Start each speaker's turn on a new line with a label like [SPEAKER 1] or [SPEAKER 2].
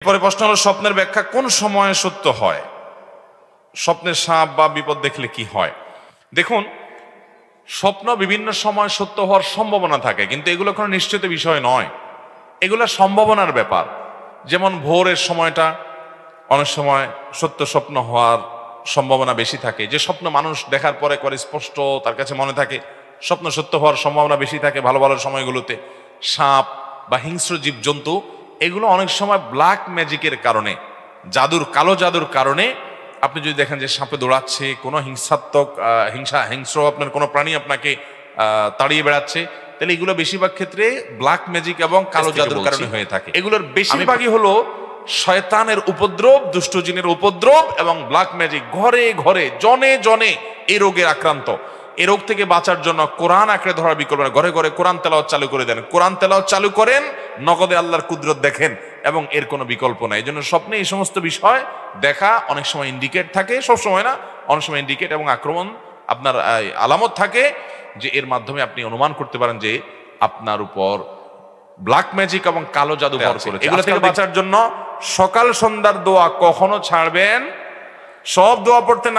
[SPEAKER 1] পরে প্রশ্ন হলো, স্বপ্নের ব্যাখ্যা কোন সময়ে সত্য হয়? স্বপ্নের সাপ বা বিপদ দেখলে কি হয়? দেখুন, স্বপ্ন বিভিন্ন সময় সত্য হওয়ার সম্ভাবনা থাকে, কিন্তু এগুলো কোনো নিশ্চিত বিষয় নয়, এগুলো সম্ভাবনার ব্যাপার। যেমন ভোরের সময়টা অনেক সময় সত্য স্বপ্ন হওয়ার সম্ভাবনা বেশি থাকে। যে স্বপ্ন মানুষ দেখার পরে করে স্পষ্ট তার কাছে মনে থাকে, স্বপ্ন সত্য হওয়ার সম্ভাবনা বেশি থাকে ভালো ভালো সময়গুলোতে। সাপ বা হিংস্র জীবজন্তু এগুলো অনেক সময় ব্ল্যাক ম্যাজিকের কারণে, কালো জাদুর কারণে, আপনি যদি দেখেন যে সাপে দৌড়াচ্ছে, কোনো হিংসাত্মক হিংস্র আপনার কোনো প্রাণী আপনাকে তাড়িয়ে বেড়াচ্ছে, তাহলে এগুলো বেশিরভাগ ক্ষেত্রে ব্ল্যাক ম্যাজিক এবং কালো জাদুর কারণে হয়ে থাকে। এগুলোর বেশিরভাগই হলো শয়তানের উপদ্রব, দুষ্ট জিনের উপদ্রব এবং ব্ল্যাক ম্যাজিক। ঘরে ঘরে জনে জনে এই রোগে আক্রান্ত। এই রোগ থেকে বাঁচার জন্য কোরআন আঁকড়ে ধরার বিকল্প না। ঘরে ঘরে কোরআন তেলাওয়াত চালু করে দেন, কোরআন তেলাওয়াত চালু করেন, নগদে আল্লাহর কুদরত দেখেন, এবং এর কোনো বিকল্প নাই। এই জন্য স্বপ্নে এই সমস্ত বিষয় দেখা অনেক সময় ইন্ডিকেট থাকে, সব সময় না, অনেক সময় ইন্ডিকেট এবং আক্রমণ আপনার আলামত থাকে, যে এর মাধ্যমে আপনি অনুমান করতে পারেন যে আপনার উপর ব্ল্যাক ম্যাজিক এবং কালো জাদু ভর করেছে। এগুলো থেকে বাঁচার জন্য সকাল সন্ধ্যার দোয়া কখনো ছাড়বেন, সব দোয়া পড়তে না